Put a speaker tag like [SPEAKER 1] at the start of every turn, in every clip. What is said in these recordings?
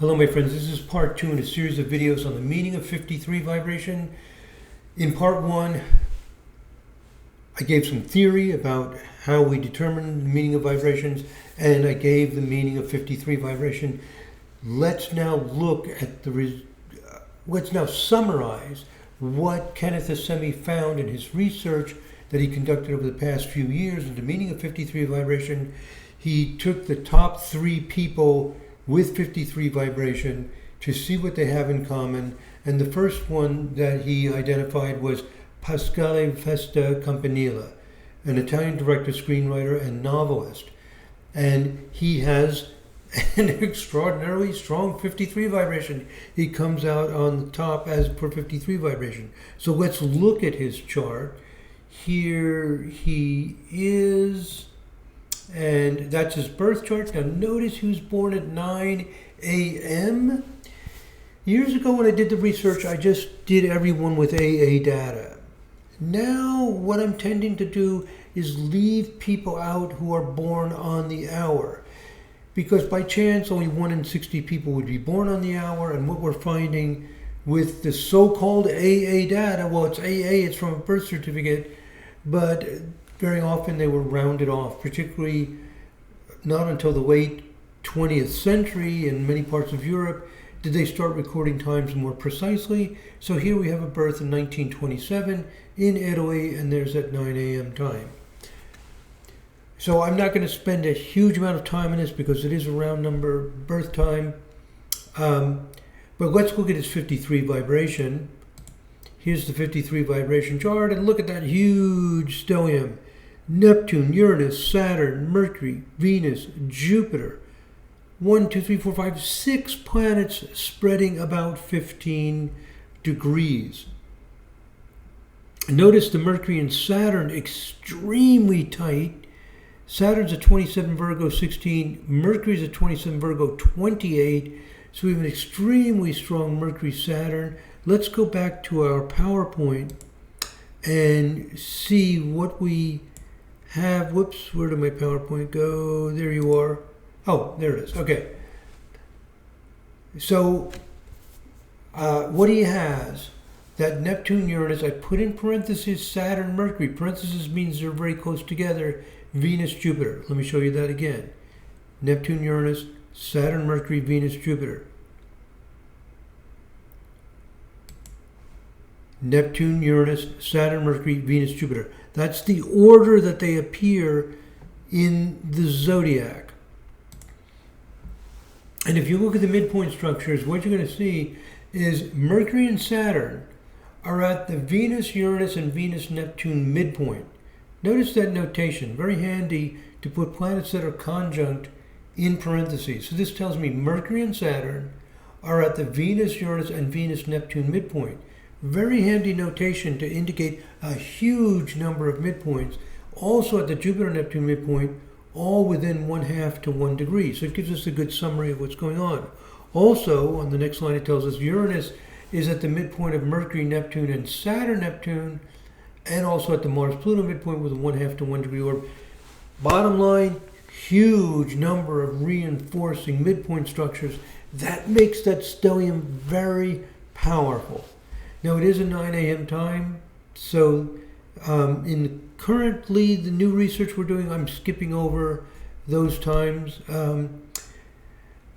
[SPEAKER 1] Hello my friends, this is part 2 in a series of videos on the meaning of 53 vibration. In part 1, I gave some theory about how we determine the meaning of vibrations, and I gave the meaning of 53 vibration. Let's now look at let's now summarize what Kenneth Assemi found in his research that he conducted over the past few years into the meaning of 53 vibration. He took the top 3 people with 53 vibration to see what they have in common. And the first one that he identified was Pascal Campana, an Italian director, screenwriter, and novelist. And he has an extraordinarily strong 53 vibration. He comes out on the top as per 53 vibration. So let's look at his chart. Here he is. And that's his birth chart. Now notice he was born at 9 a.m. Years ago when I did the research, I just did everyone with AA data. Now what I'm tending to do is leave people out who are born on the hour. Because by chance, only 1 in 60 people would be born on the hour. And what we're finding with the so-called AA data, well, it's AA, it's from a birth certificate, but very often they were rounded off, particularly not until the late 20th century in many parts of Europe did they start recording times more precisely. So here we have a birth in 1927 in Italy, and there's that 9 a.m. time. So I'm not going to spend a huge amount of time on this because it is a round number birth time. But let's look at his 53 vibration. Here's the 53 vibration chart, and look at that huge stellium. Neptune, Uranus, Saturn, Mercury, Venus, Jupiter. 1, 2, 3, 4, 5, 6 planets spreading about 15 degrees. Notice the Mercury and Saturn extremely tight. Saturn's at 27 Virgo 16, Mercury's at 27 Virgo 28. So we have an extremely strong Mercury-Saturn. Let's go back to our PowerPoint and see what we have. Whoops, where did my PowerPoint go? There you are. Oh, there it is. Okay. So what he has, that Neptune, Uranus, I put in parentheses Saturn, Mercury. Parentheses means they're very close together. Venus, Jupiter. Let me show you that again. Neptune, Uranus, Saturn, Mercury, Venus, Jupiter. Neptune, Uranus, Saturn, Mercury, Venus, Jupiter. That's the order that they appear in the zodiac. And if you look at the midpoint structures, what you're going to see is Mercury and Saturn are at the Venus, Uranus, and Venus, Neptune midpoint. Notice that notation. Very handy to put planets that are conjunct in parentheses. So this tells me Mercury and Saturn are at the Venus, Uranus, and Venus, Neptune midpoint. Very handy notation to indicate a huge number of midpoints. Also at the Jupiter-Neptune midpoint, all within 1/2 to 1 degree. So it gives us a good summary of what's going on. Also, on the next line, it tells us Uranus is at the midpoint of Mercury, Neptune, and Saturn, Neptune, and also at the Mars-Pluto midpoint with a 1/2 to 1 degree orb. Bottom line, huge number of reinforcing midpoint structures. That makes that stellium very powerful. Now it is a 9 a.m. time, so currently the new research we're doing, I'm skipping over those times. But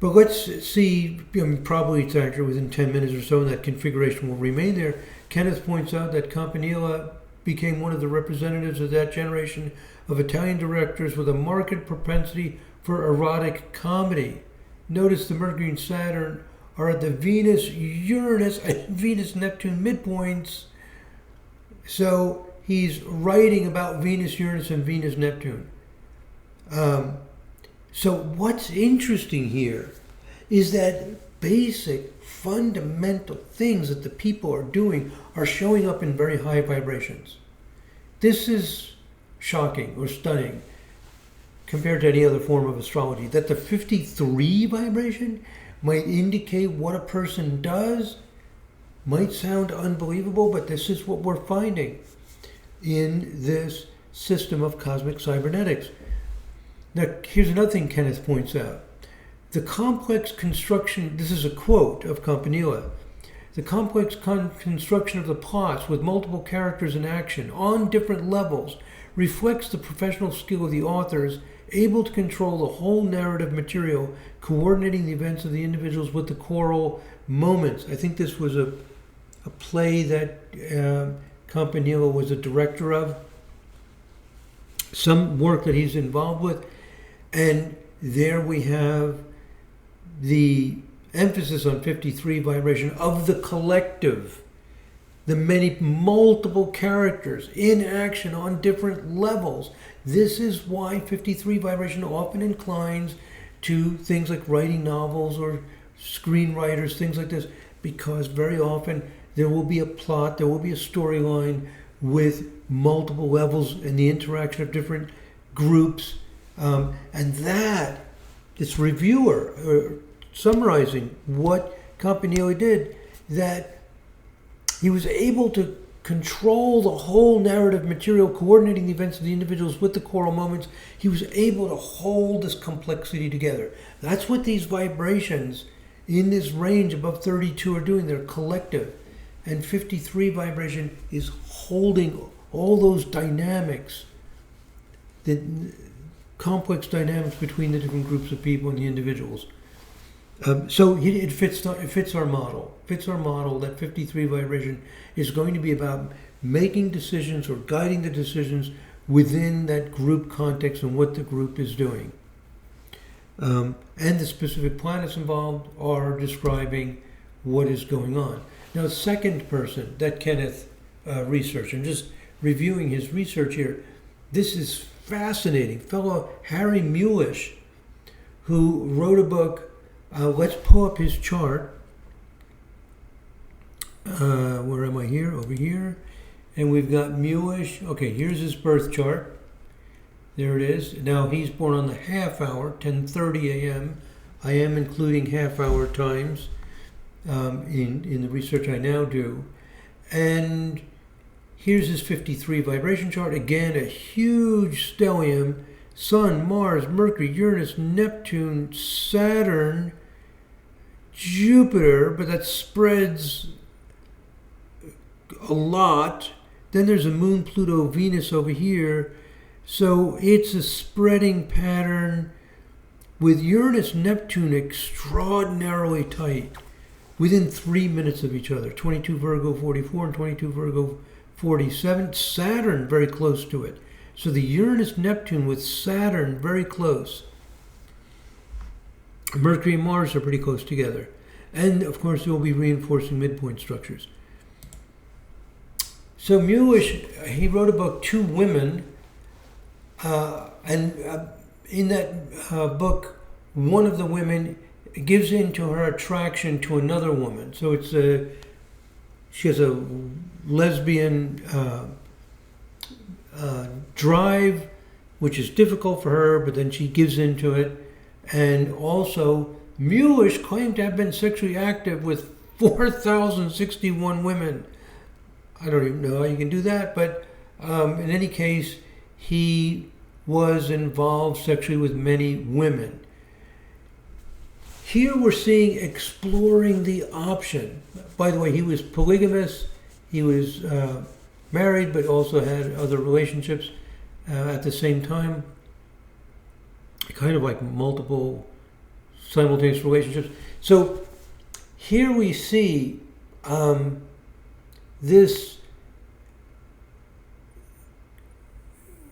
[SPEAKER 1] let's see, probably it's accurate within 10 minutes or so, and that configuration will remain there. Kenneth points out that Campanella became one of the representatives of that generation of Italian directors with a marked propensity for erotic comedy. Notice the Mercury and Saturn are at the Venus, Uranus, and Venus, Neptune midpoints. So he's writing about Venus, Uranus, and Venus, Neptune. So what's interesting here is that basic, fundamental things that the people are doing are showing up in very high vibrations. This is shocking or stunning compared to any other form of astrology. That the 53 vibration might indicate what a person does might sound unbelievable, but this is what we're finding in this system of cosmic cybernetics. Now, here's another thing Kenneth points out. The complex construction, this is a quote of Campanella, the complex construction of the plots with multiple characters in action on different levels reflects the professional skill of the authors, able to control the whole narrative material, coordinating the events of the individuals with the choral moments. I think this was a play that Campanella was a director of, some work that he's involved with, and there we have the emphasis on 53 vibration of the collective, the many multiple characters in action on different levels. This is why 53 vibration often inclines to things like writing novels or screenwriters, things like this, because very often there will be a plot, there will be a storyline with multiple levels and the interaction of different groups. And that, this reviewer, summarizing what Campanella did, that he was able to control the whole narrative material, coordinating the events of the individuals with the choral moments. He was able to hold this complexity together. That's what these vibrations in this range above 32 are doing. They're collective. And 53 vibration is holding all those dynamics, the complex dynamics between the different groups of people and the individuals. So it fits our model. Fits our model that 53 vibration is going to be about making decisions or guiding the decisions within that group context and what the group is doing. And the specific planets involved are describing what is going on. Now, second person that Kenneth researched, I'm just reviewing his research here. This is fascinating. Fellow Harry Muish, who wrote a book. Let's pull up his chart. Where am I here? Over here. And we've got Muish. Okay, here's his birth chart. There it is. Now, he's born on the half hour, 10:30 a.m. I am including half hour times in the research I now do. And here's his 53 vibration chart. Again, a huge stellium. Sun, Mars, Mercury, Uranus, Neptune, Saturn, Jupiter, but that spreads a lot. Then there's a Moon, Pluto, Venus over here. So it's a spreading pattern with Uranus, Neptune extraordinarily tight, within 3 minutes of each other. 22 Virgo 44 and 22 Virgo 47. Saturn very close to it. So the Uranus-Neptune with Saturn very close. Mercury and Mars are pretty close together. And, of course, there will be reinforcing midpoint structures. So Muish, he wrote about two women. In that book, one of the women gives in to her attraction to another woman. So she has a lesbian drive, which is difficult for her, but then she gives into it. And also, Muish claimed to have been sexually active with 4,061 women. I don't even know how you can do that, but in any case, he was involved sexually with many women. Here we're seeing exploring the option. By the way, he was polygamous. He was married, but also had other relationships at the same time. Kind of like multiple simultaneous relationships. So here we see this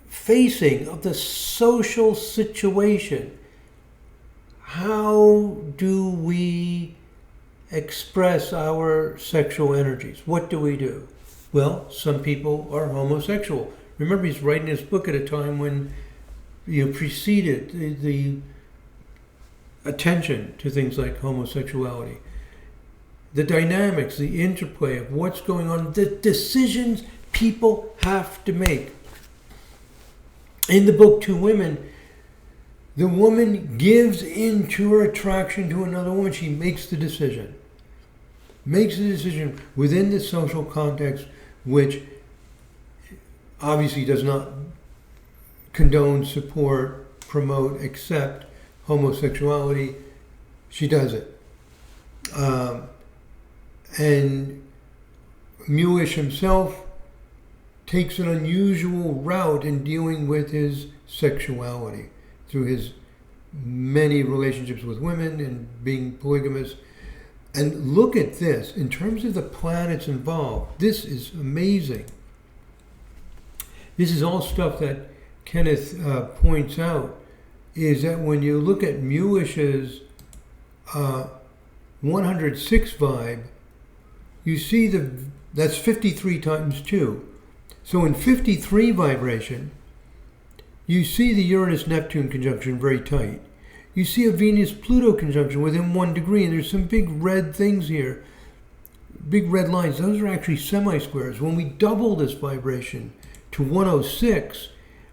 [SPEAKER 1] facing of the social situation. How do we express our sexual energies? What do we do? Well, some people are homosexual. Remember, he's writing this book at a time when, preceded the attention to things like homosexuality. The dynamics, the interplay of what's going on, the decisions people have to make. In the book, Two Women, the woman gives in to her attraction to another woman. She makes the decision. Makes the decision within the social context, which obviously does not condone, support, promote, accept homosexuality. She does it. And Muish himself takes an unusual route in dealing with his sexuality through his many relationships with women and being polygamous. And look at this. In terms of the planets involved, this is amazing. This is all stuff that Kenneth points out, is that when you look at Muish's 106 vibe, you see that's 53 times 2. So in 53 vibration, you see the Uranus-Neptune conjunction very tight. You see a Venus-Pluto conjunction within 1 degree, and there's some big red things here, big red lines. Those are actually semi-squares. When we double this vibration to 106,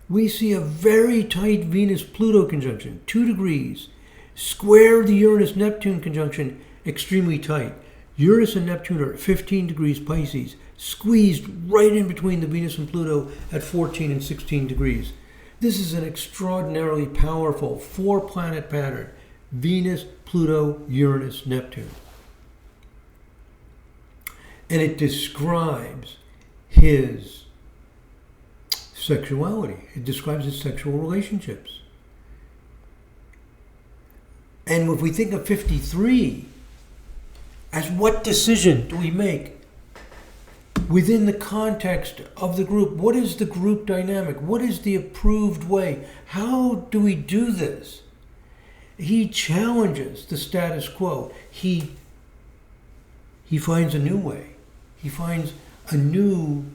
[SPEAKER 1] we see a very tight Venus-Pluto conjunction, 2 degrees. Square the Uranus-Neptune conjunction, extremely tight. Uranus and Neptune are at 15 degrees Pisces, squeezed right in between the Venus and Pluto at 14 and 16 degrees. This is an extraordinarily powerful 4-planet pattern: Venus, Pluto, Uranus, Neptune. And it describes his sexuality. It describes his sexual relationships. And if we think of 53, as what decision do we make within the context of the group? What is the group dynamic? What is the approved way? How do we do this? He challenges the status quo. He finds a new way. He finds a new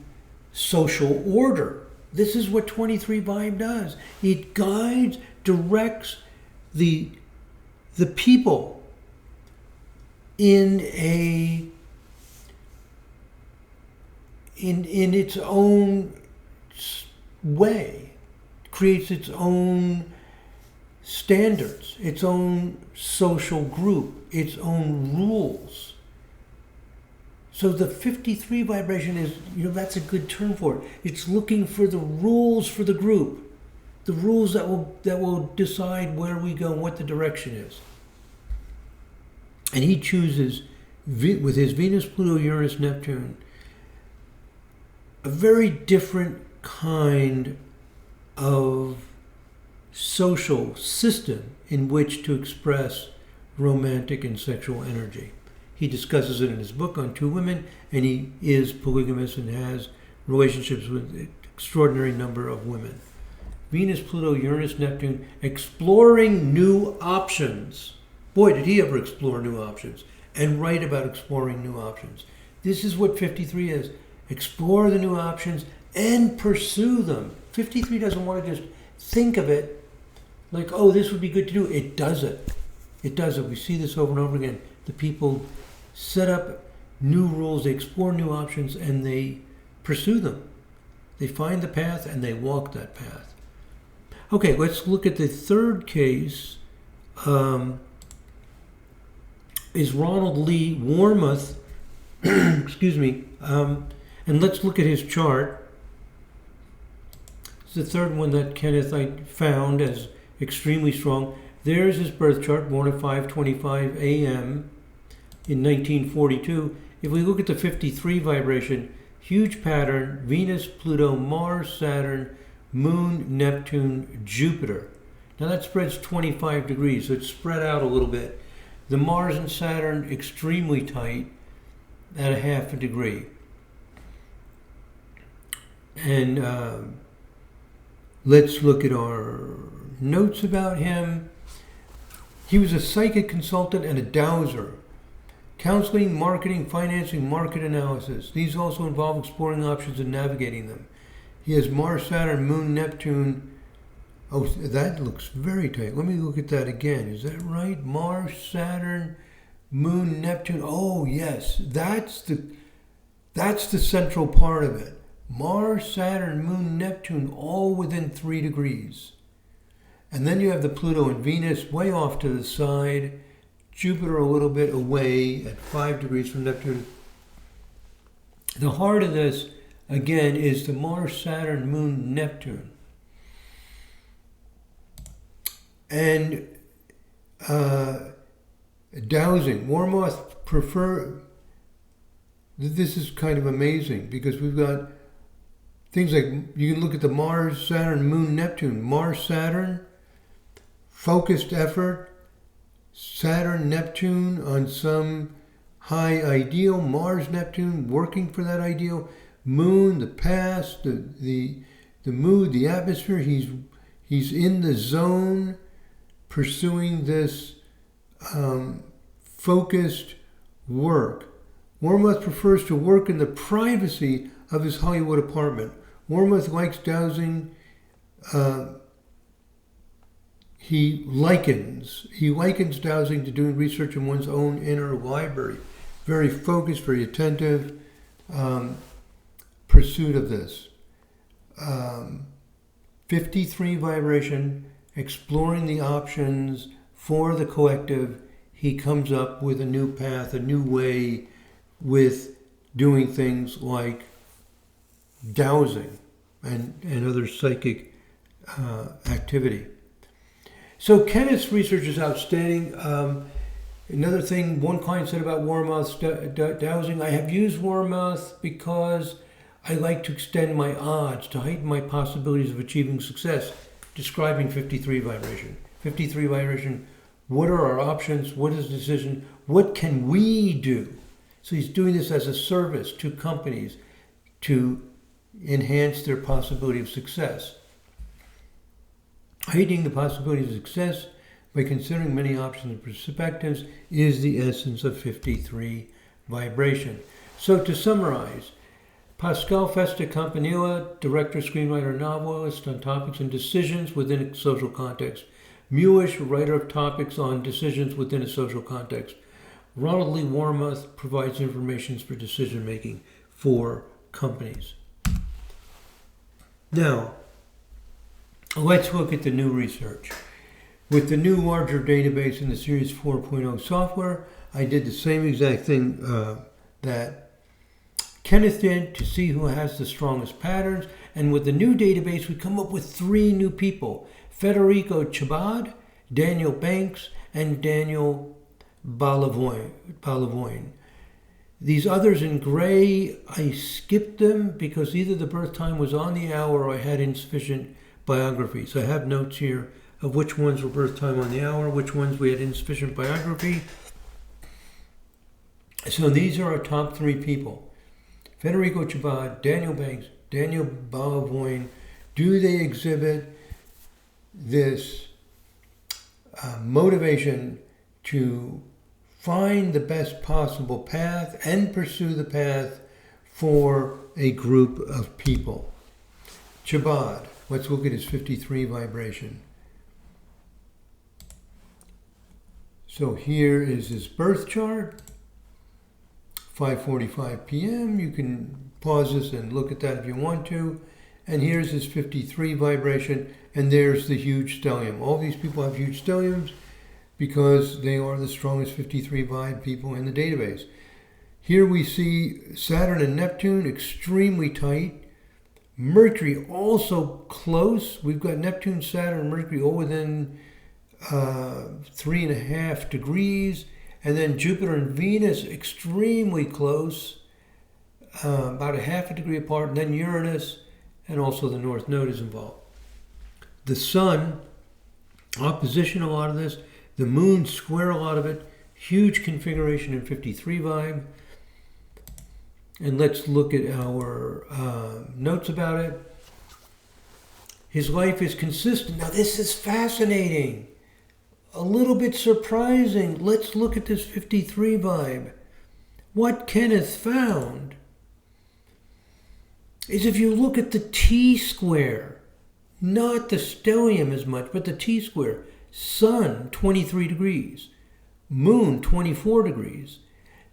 [SPEAKER 1] social order. This is what 23 Vibe does. It guides, directs the people in its own way, creates its own standards, its own social group, its own rules. So the 53 vibration is, that's a good term for it. It's looking for the rules for the group, the rules that will decide where we go and what the direction is. And he chooses, with his Venus, Pluto, Uranus, Neptune, a very different kind of social system in which to express romantic and sexual energy. He discusses it in his book on 2 women, and he is polygamous and has relationships with an extraordinary number of women. Venus, Pluto, Uranus, Neptune, exploring new options. Boy, did he ever explore new options and write about exploring new options. This is what 53 is. Explore the new options and pursue them. 53 doesn't want to just think of it like, oh, this would be good to do. It does it. It does it. We see this over and over again. The people set up new rules, they explore new options, and they pursue them. They find the path and they walk that path. Okay, let's look at the third case. Is Ronald Warmouth, excuse me, and let's look at his chart. It's the third one that Kenneth I found as extremely strong. There's his birth chart, born at 5:25 a.m. in 1942. If we look at the 53 vibration, huge pattern: Venus, Pluto, Mars, Saturn, Moon, Neptune, Jupiter. Now that spreads 25 degrees, so it's spread out a little bit. The Mars and Saturn extremely tight at 1/2 degree. And let's look at our notes about him. He was a psychic consultant and a dowser. Counseling, marketing, financing, market analysis. These also involve exploring options and navigating them. He has Mars, Saturn, Moon, Neptune. Oh, that looks very tight. Let me look at that again. Is that right? Mars, Saturn, Moon, Neptune. Oh, yes. That's the central part of it. Mars, Saturn, Moon, Neptune, all within 3 degrees. And then you have the Pluto and Venus way off to the side. Jupiter a little bit away at 5 degrees from Neptune. The heart of this, again, is the Mars, Saturn, Moon, Neptune. And Dowsing. Warmouth prefer. This is kind of amazing because we've got things like, you can look at the Mars, Saturn, Moon, Neptune. Mars, Saturn, focused effort. Saturn, Neptune on some high ideal. Mars, Neptune, working for that ideal. Moon, the past, the mood, the atmosphere. He's in the zone, pursuing this focused work. Warmouth prefers to work in the privacy of his Hollywood apartment. Warmouth likes dowsing. He likens dowsing to doing research in one's own inner library. Very focused, very attentive pursuit of this. 53 vibration, exploring the options for the collective. He comes up with a new path, a new way with doing things like dowsing and other psychic activity. So Kenneth's research is outstanding. Another thing one client said about Warmouth's dowsing, I have used Warmouth because I like to extend my odds, to heighten my possibilities of achieving success, describing 53 vibration. 53 vibration, what are our options? What is the decision? What can we do? So he's doing this as a service to companies to enhance their possibility of success. Heightening the possibility of success by considering many options and perspectives is the essence of 53 vibration. So to summarize, Pascal Campana, director, screenwriter, novelist on topics and decisions within a social context. Muish, writer of topics on decisions within a social context. Ronald Warmouth provides information for decision making for companies. Now, let's look at the new research. With the new larger database in the Series 4.0 software, I did the same exact thing that Kenneth did to see who has the strongest patterns. And with the new database, we come up with 3 new people: Federico Chabad, Daniel Banks, and Daniel Bovo. These others in gray, I skipped them because either the birth time was on the hour or I had insufficient biographies. I have notes here of which ones were birth time on the hour, which ones we had insufficient biography. So these are our top 3 people: Federico Chabad, Daniel Banks, Daniel Bovo. Do they exhibit this motivation to find the best possible path and pursue the path for a group of people? Chabad, let's look at his 53 vibration. So here is his birth chart, 5:45 p.m. You can pause this and look at that if you want to. And here's his 53 vibration, and there's the huge stellium. All these people have huge stelliums because they are the strongest 53 vibe people in the database. Here we see Saturn and Neptune extremely tight. Mercury also close. We've got Neptune, Saturn, and Mercury all within 3.5 degrees. And then Jupiter and Venus extremely close, about 0.5 degree apart. And then Uranus and also the North Node is involved. The Sun, opposition a lot of this. The Moon, square a lot of it. Huge configuration in 53 vibe. And let's look at our notes about it. His life is consistent. Now this is fascinating. A little bit surprising. Let's look at this 53 vibe. What Kenneth found is if you look at the T-square, not the stellium as much, but the T-square, Sun, 23 degrees, Moon, 24 degrees,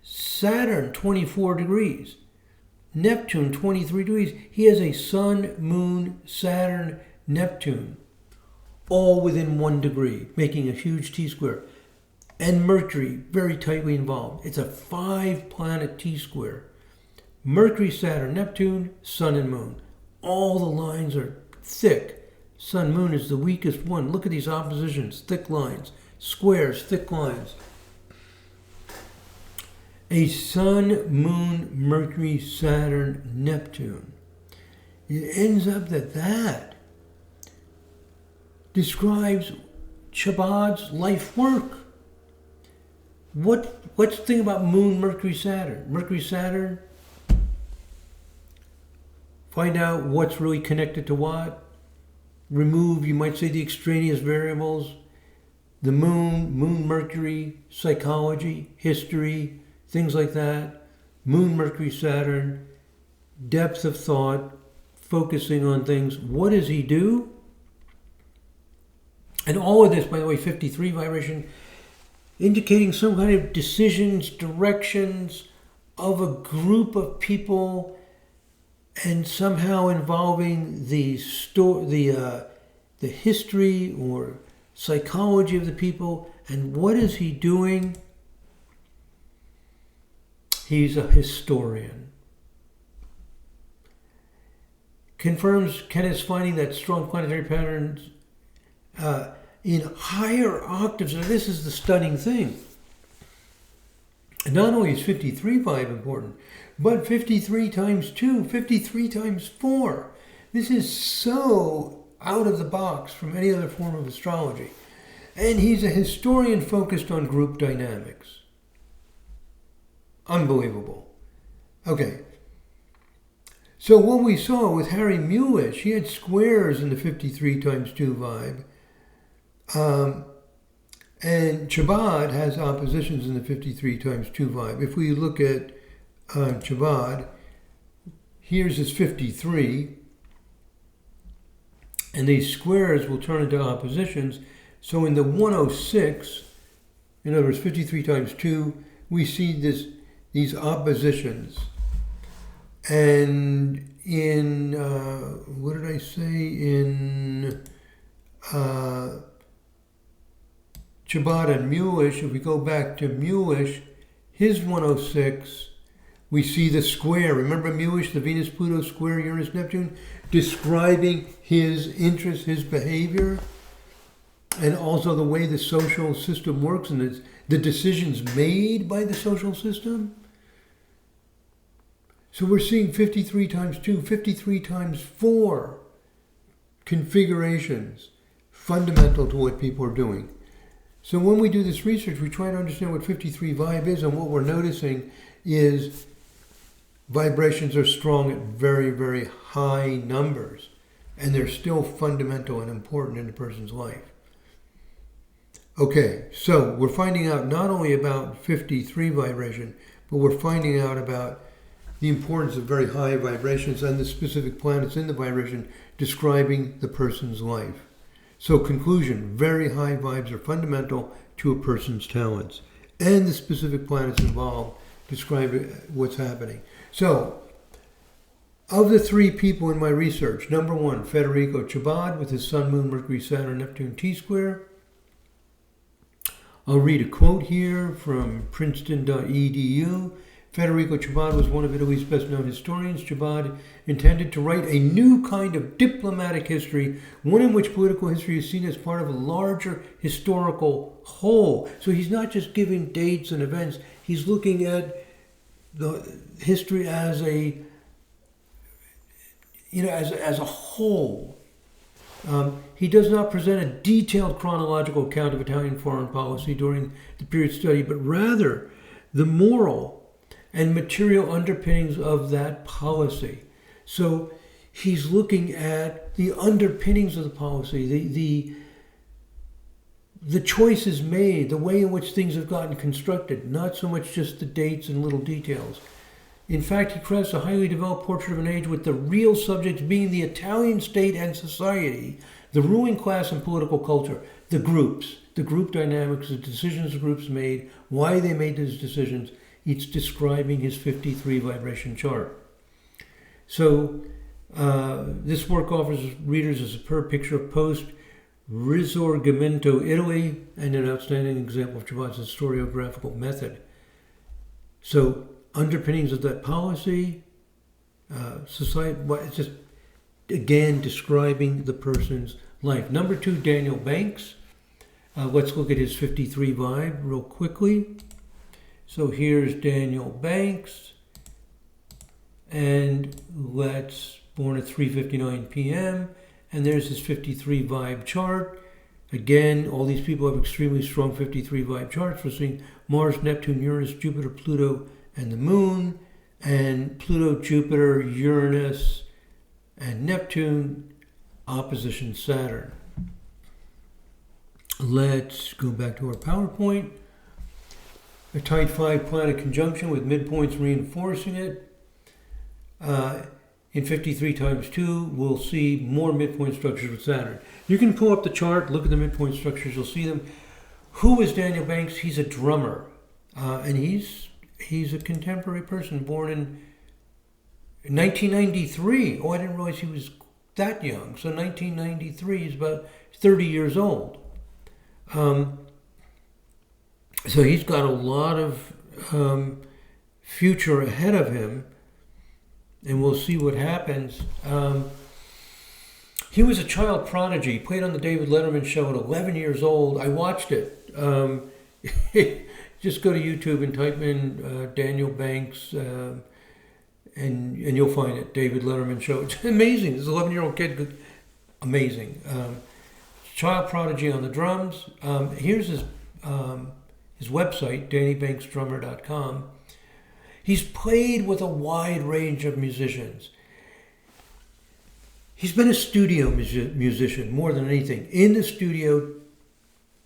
[SPEAKER 1] Saturn, 24 degrees, Neptune, 23 degrees. He has a Sun, Moon, Saturn, Neptune, all within 1 degree, making a huge T-square. And Mercury, very tightly involved. It's a 5-planet T-square. Mercury, Saturn, Neptune, Sun, and Moon. All the lines are thick. Sun, Moon is the weakest one. Look at these oppositions, thick lines, squares, thick lines. a Sun, Moon, Mercury, Saturn, Neptune. It ends up that describes Chabad's life work. What's the thing about Moon, Mercury, Saturn? Mercury, Saturn, find out what's really connected to what. Remove, you might say, the extraneous variables. The Moon, Mercury, psychology, history, things like that. Moon, Mercury, Saturn, depth of thought, focusing on things. What does he do? And all of this, by the way, 53 vibration, indicating some kind of decisions, directions of a group of people, and somehow involving the history or psychology of the people. And what is he doing? He's a historian. Confirms Kenneth's finding that strong planetary patterns in higher octaves. Now this is the stunning thing. Not only is 53 vibe important, but 53 times 2, 53 times 4. This is so out of the box from any other form of astrology. And he's a historian focused on group dynamics. Unbelievable. Okay. So what we saw with Harry Muish, he had squares in the 53 times 2 vibe. And Chabad has oppositions in the 53 times 2 vibe. If we look at Chabad, here's his 53, and these squares will turn into oppositions. So in the 106, in other words, 53 times 2, we see these oppositions. And in, what did I say? In Chabad and Muish, if we go back to Muish, his 106, we see the square. Remember Muish, the Venus-Pluto square, Uranus-Neptune, describing his interests, his behavior, and also the way the social system works and the decisions made by the social system. So we're seeing 53 times 2, 53 times 4 configurations fundamental to what people are doing. So when we do this research, we try to understand what 53 vibe is, and what we're noticing is vibrations are strong at very, very high numbers, and they're still fundamental and important in a person's life. Okay, so we're finding out not only about 53 vibration, but we're finding out about the importance of very high vibrations and the specific planets in the vibration describing the person's life. So conclusion, very high vibes are fundamental to a person's talents, and the specific planets involved describe what's happening. So, of the 3 people in my research, number 1, Federico Chabad with his Sun, Moon, Mercury, Saturn, Neptune, T-square. I'll read a quote here from Princeton.edu. Federico Chabad was one of Italy's best-known historians. Chabad intended to write a new kind of diplomatic history, one in which political history is seen as part of a larger historical whole. So he's not just giving dates and events. He's looking at the history as a, as a whole. He does not present a detailed chronological account of Italian foreign policy during the period study, but rather the moral and material underpinnings of that policy. So he's looking at the underpinnings of the policy, the choices made, the way in which things have gotten constructed, not so much just the dates and little details. In fact, he crafts a highly developed portrait of an age with the real subjects being the Italian state and society, the ruling class and political culture, the groups, the group dynamics, the decisions the groups made, why they made those decisions. It's describing his 53 vibration chart. So this work offers readers a superb picture of post-Risorgimento Italy and an outstanding example of Chabad's historiographical method. So underpinnings of that policy, society, it's just, again, describing the person's life. Number 2, Daniel Banks. Let's look at his 53 vibe real quickly. So here's Daniel Banks, and let's born at 3:59 p.m. And there's his 53 vibe chart. Again, all these people have extremely strong 53 vibe charts. We're seeing Mars, Neptune, Uranus, Jupiter, Pluto, and the Moon. And Pluto, Jupiter, Uranus, and Neptune, opposition Saturn. Let's go back to our PowerPoint. A tight 5 planet conjunction with midpoints reinforcing it. In 53 times 2, we'll see more midpoint structures with Saturn. You can pull up the chart, look at the midpoint structures, you'll see them. Who is Daniel Banks? He's a drummer. And he's a contemporary person born in 1993. Oh, I didn't realize he was that young. So 1993, he's about 30 years old. So he's got a lot of future ahead of him. And we'll see what happens. He was a child prodigy. He played on the David Letterman show at 11 years old. I watched it. Just go to YouTube and type in Daniel Banks, and you'll find it. David Letterman show. It's amazing. This 11-year-old kid, amazing. Child prodigy on the drums. Here's his website, DannyBanksDrummer.com. He's played with a wide range of musicians. He's been a studio musician more than anything. In the studio,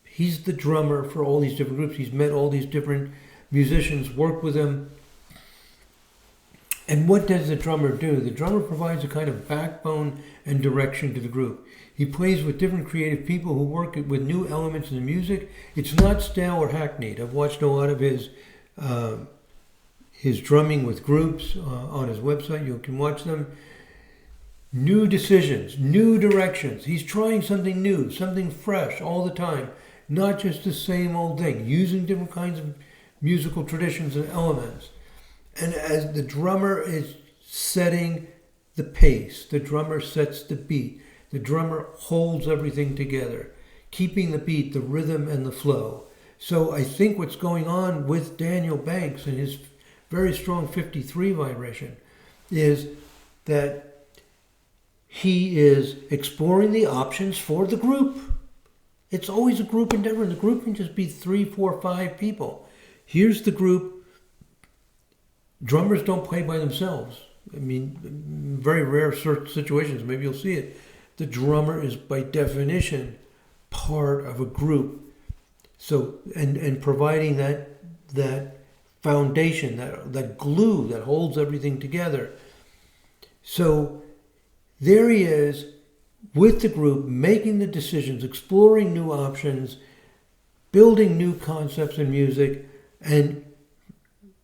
[SPEAKER 1] he's the drummer for all these different groups. He's met all these different musicians, worked with them. And what does the drummer do? The drummer provides a kind of backbone and direction to the group. He plays with different creative people who work with new elements in the music. It's not stale or hackneyed. I've watched a lot of his drumming with groups on his website. You can watch them. New decisions, new directions. He's trying something new, something fresh all the time. Not just the same old thing. Using different kinds of musical traditions and elements. And as the drummer is setting the pace, the drummer sets the beat. The drummer holds everything together, keeping the beat, the rhythm, and the flow. So I think what's going on with Daniel Banks and his very strong 53 vibration is that he is exploring the options for the group. It's always a group endeavor, and the group can just be 3, 4, 5 people. Here's the group. Drummers don't play by themselves. I mean, very rare situations, maybe you'll see it. The drummer is by definition part of a group. So, and providing that foundation, that glue that holds everything together. So there he is with the group, making the decisions, exploring new options, building new concepts in music, and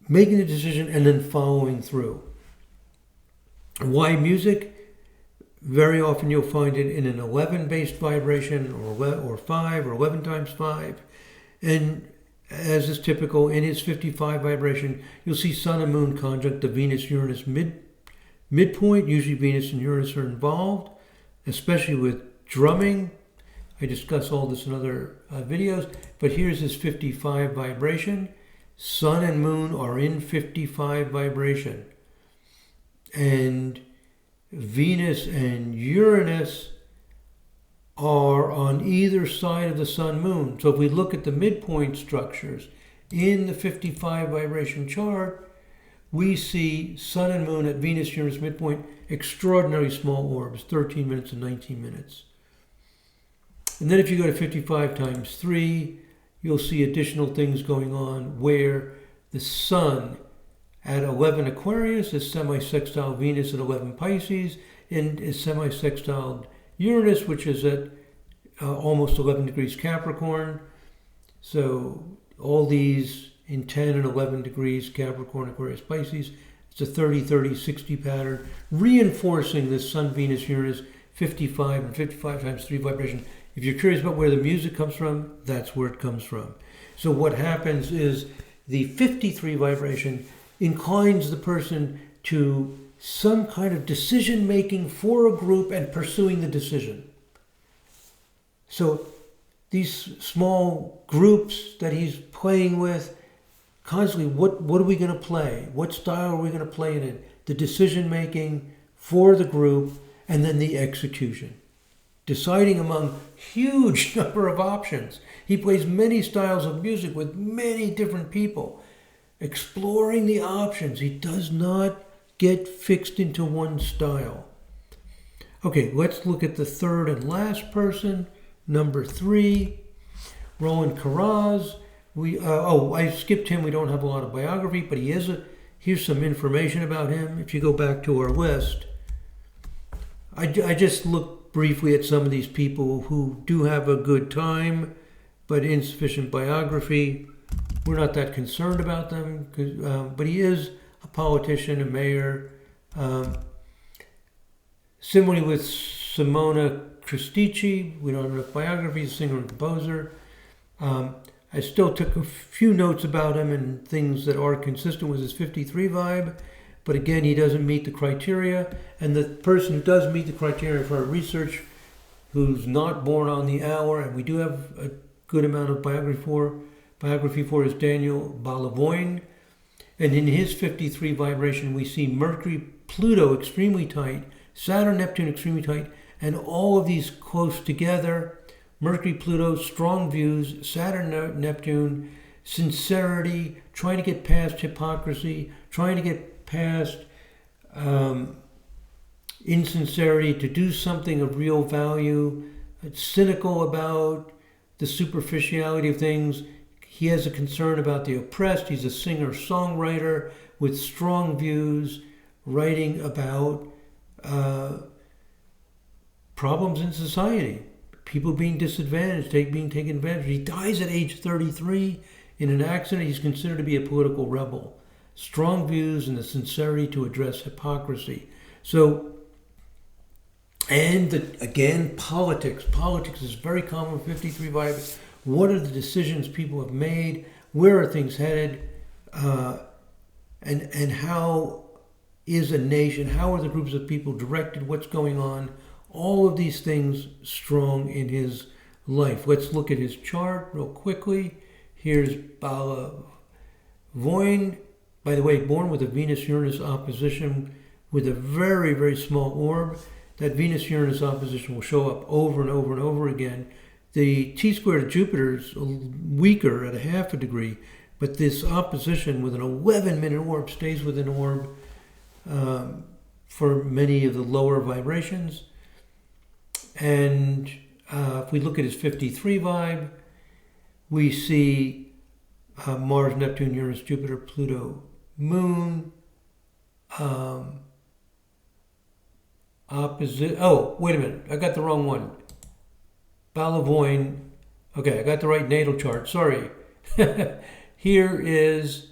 [SPEAKER 1] making the decision and then following through. Why music? Very often you'll find it in an 11-based vibration or 5 or 11 times 5. And as is typical in his 55 vibration, you'll see Sun and Moon conjunct the Venus-Uranus midpoint. Usually Venus and Uranus are involved, especially with drumming. I discuss all this in other videos, but here's his 55 vibration. Sun and Moon are in 55 vibration. And Venus and Uranus are on either side of the Sun-Moon. So if we look at the midpoint structures in the 55 vibration chart, we see Sun and Moon at Venus-Uranus midpoint, extraordinarily small orbs, 13 minutes and 19 minutes. And then if you go to 55 times 3, you'll see additional things going on where the Sun at 11 Aquarius is semi-sextile Venus at 11 Pisces, and is semi-sextile Uranus, which is at almost 11 degrees Capricorn. So all these in 10 and 11 degrees Capricorn, Aquarius, Pisces. It's a 30-30-60 pattern, reinforcing this Sun, Venus, Uranus, 55 and 55 times 3 vibration. If you're curious about where the music comes from, that's where it comes from. So what happens is the 53 vibration inclines the person to some kind of decision making for a group and pursuing the decision. So these small groups that he's playing with constantly, what are we going to play? What style are we going to play in it? The decision making for the group, and then the execution. Deciding among huge number of options. He plays many styles of music with many different people. Exploring the options. He does not get fixed into one style. Okay, let's look at the third and last person, number 3, Roland Caraz. I skipped him. We don't have a lot of biography, but here's some information about him. If you go back to our list, I just looked briefly at some of these people who do have a good time, but insufficient biography. We're not that concerned about them, but he is a politician, a mayor. Similarly with Simona Cristici, we don't have enough biography, singer and composer. I still took a few notes about him and things that are consistent with his 53 vibe, but again, he doesn't meet the criteria. And the person who does meet the criteria for our research, who's not born on the hour, and we do have a good amount of biography for, is Daniel Balavoine. And in his 53 vibration, we see Mercury, Pluto extremely tight, Saturn, Neptune extremely tight, and all of these close together. Mercury, Pluto, strong views, Saturn, Neptune, sincerity, trying to get past hypocrisy, trying to get past insincerity, to do something of real value. It's cynical about the superficiality of things. He has a concern about the oppressed. He's a singer-songwriter with strong views, writing about problems in society. People being disadvantaged, being taken advantage of. He dies at age 33 in an accident. He's considered to be a political rebel. Strong views and the sincerity to address hypocrisy. So, and again, politics. Politics is very common with 53 vibes. What are the decisions people have made? Where are things headed? And how is a nation, how are the groups of people directed? What's going on? All of these things strong in his life. Let's look at his chart real quickly. Here's Balavoine. By the way, born with a Venus-Uranus opposition with a very, very small orb. That Venus-Uranus opposition will show up over and over and over again. The T-square to Jupiter is weaker at a half a degree, but this opposition with an 11-minute orb stays within orb for many of the lower vibrations. And if we look at his 53 vibe, we see Mars, Neptune, Uranus, Jupiter, Pluto, Moon, opposite. Oh, wait a minute. I got the wrong one. Balavoine. Okay, I got the right natal chart. Sorry. Here is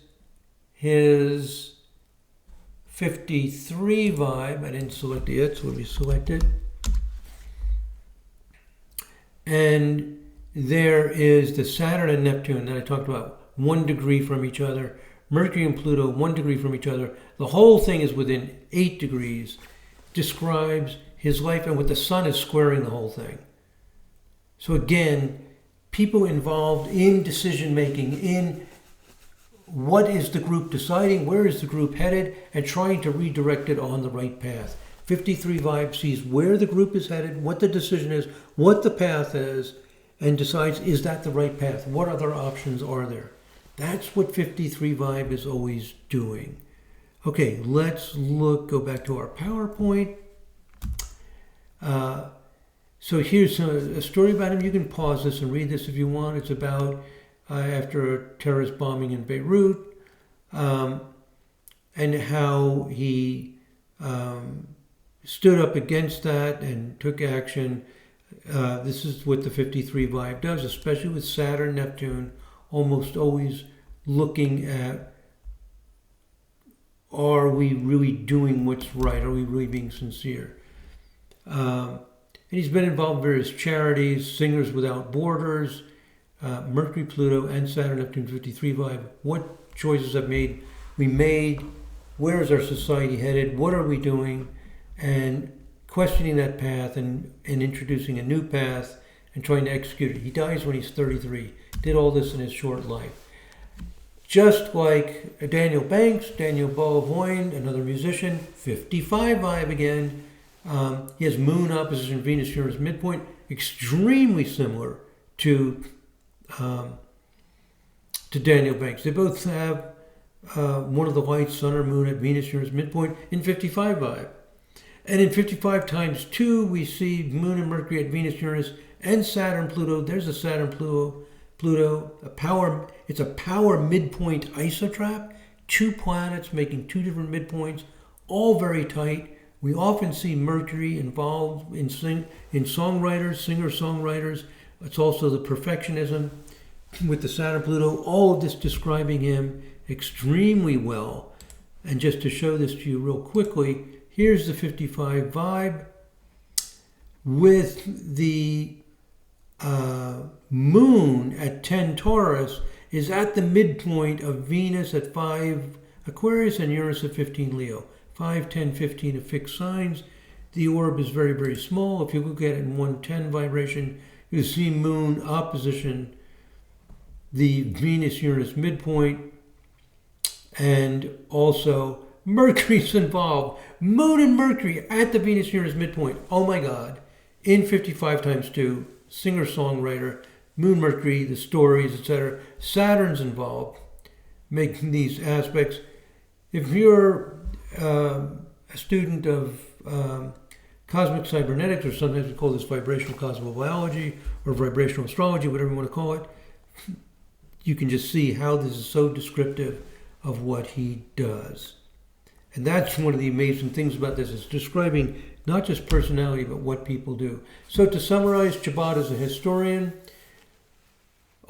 [SPEAKER 1] his 53 vibe. I didn't select it yet, so let me select it. And there is the Saturn and Neptune that I talked about, 1 degree from each other. Mercury and Pluto, 1 degree from each other. The whole thing is within 8 degrees. Describes his life, and with the sun is squaring the whole thing. So again, people involved in decision making, in what is the group deciding, where is the group headed, and trying to redirect it on the right path. 53 vibe sees where the group is headed, what the decision is, what the path is, and decides, is that the right path? What other options are there? That's what 53 vibe is always doing. Okay, let's go back to our PowerPoint. So here's a story about him. You can pause this and read this if you want. It's about after a terrorist bombing in Beirut, and how he stood up against that and took action. This is what the 53 vibe does, especially with Saturn, Neptune, almost always looking at, are we really doing what's right? Are we really being sincere? And he's been involved in various charities, Singers Without Borders, Mercury, Pluto, and Saturn, Neptune 53 vibe. What choices have we made? Where is our society headed? What are we doing? And questioning that path and introducing a new path and trying to execute it. He dies when he's 33. Did all this in his short life. Just like Daniel Banks, Daniel Bovo, another musician, 55 vibe again. He has Moon opposition Venus Uranus midpoint, extremely similar to Daniel Banks. They both have one of the lights, Sun or Moon at Venus Uranus midpoint in 55 vibe. And in 55 times 2, we see Moon and Mercury at Venus Uranus and Saturn Pluto. There's a Saturn Pluto, it's a power midpoint isotrap, 2 planets making 2 different midpoints, all very tight. We often see Mercury involved in songwriters, singer-songwriters. It's also the perfectionism with the Saturn Pluto, all of this describing him extremely well. And just to show this to you real quickly, here's the 55 vibe with the Moon at 10 Taurus is at the midpoint of Venus at 5 Aquarius and Uranus at 15 Leo. 5, 10, 15 of fixed signs. The orb is very, very small. If you look at it in 110 vibration, you see Moon opposition the Venus-Uranus midpoint, and also Mercury's involved. Moon and Mercury at the Venus-Uranus midpoint. Oh my God. In 55 times 2, singer-songwriter, Moon, Mercury, the stories, etc. Saturn's involved, making these aspects. If you're a student of cosmic cybernetics, or sometimes we call this vibrational cosmobiology or vibrational astrology, whatever you want to call it, you can just see how this is so descriptive of what he does. And that's one of the amazing things about this. It's describing not just personality, but what people do. So to summarize, Chabad is a historian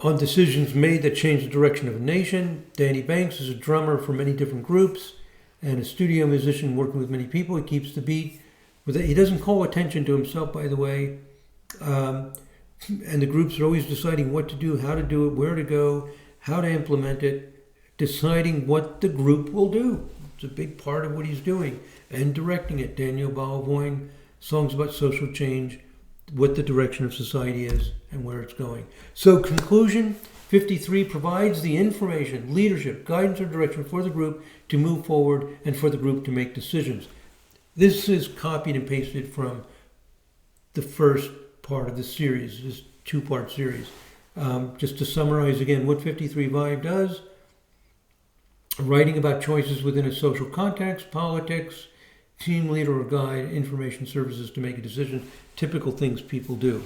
[SPEAKER 1] on decisions made that change the direction of a nation. Danny Banks is a drummer for many different groups and a studio musician working with many people. He keeps the beat. He doesn't call attention to himself, by the way. And the groups are always deciding what to do, how to do it, where to go, how to implement it, deciding what the group will do. It's a big part of what he's doing. And directing it. Daniel Balavoine, songs about social change, what the direction of society is, and where it's going. So conclusion, 53 provides the information, leadership, guidance, or direction for the group to move forward and for the group to make decisions. This is copied and pasted from the first part of the series, this 2-part series. Just to summarize again what 53 Vibe does, writing about choices within a social context, politics, team leader or guide, information services to make a decision, typical things people do.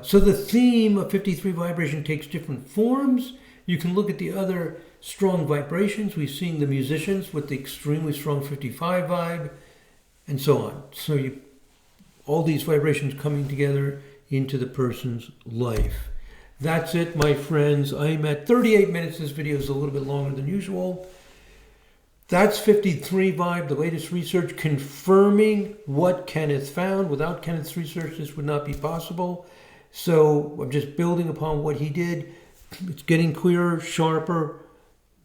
[SPEAKER 1] So the theme of 53 vibration takes different forms. You can look at the other strong vibrations. We've seen the musicians with the extremely strong 55 vibe, and so on. So all these vibrations coming together into the person's life. That's it, my friends. I'm at 38 minutes. This video is a little bit longer than usual. That's 53 Vibe, the latest research confirming what Kenneth found. Without Kenneth's research, this would not be possible. So I'm just building upon what he did. It's getting clearer, sharper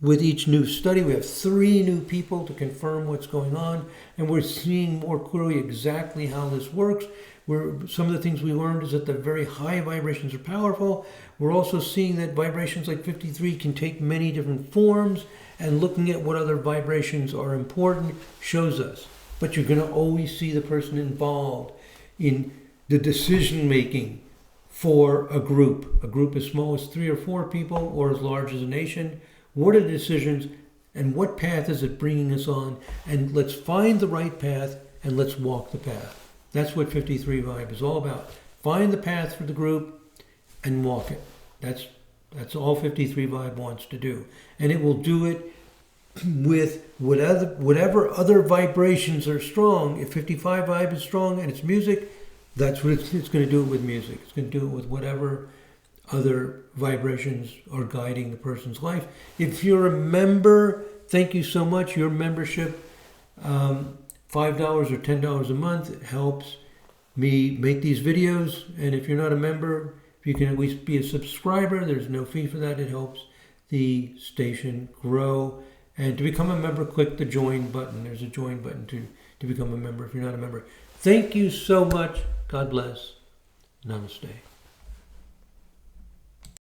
[SPEAKER 1] with each new study. We have 3 new people to confirm what's going on, and we're seeing more clearly exactly how this works. Some of the things we learned is that the very high vibrations are powerful. We're also seeing that vibrations like 53 can take many different forms, and looking at what other vibrations are important shows us. But you're going to always see the person involved in the decision making for a group as small as 3 or 4 people or as large as a nation. What are the decisions and what path is it bringing us on? And let's find the right path and let's walk the path. That's what 53 Vibe is all about. Find the path for the group and walk it. That's all 53 Vibe wants to do. And it will do it with whatever other vibrations are strong. If 55 Vibe is strong and it's music, that's what it's going to do it with music. It's going to do it with whatever other vibrations are guiding the person's life. If you're a member, thank you so much. Your membership, $5 or $10 a month, helps me make these videos. And if you're not a member, if you can at least be a subscriber, there's no fee for that. It helps the station grow. And to become a member, click the join button. There's a join button to become a member if you're not a member. Thank you so much. God bless. Namaste.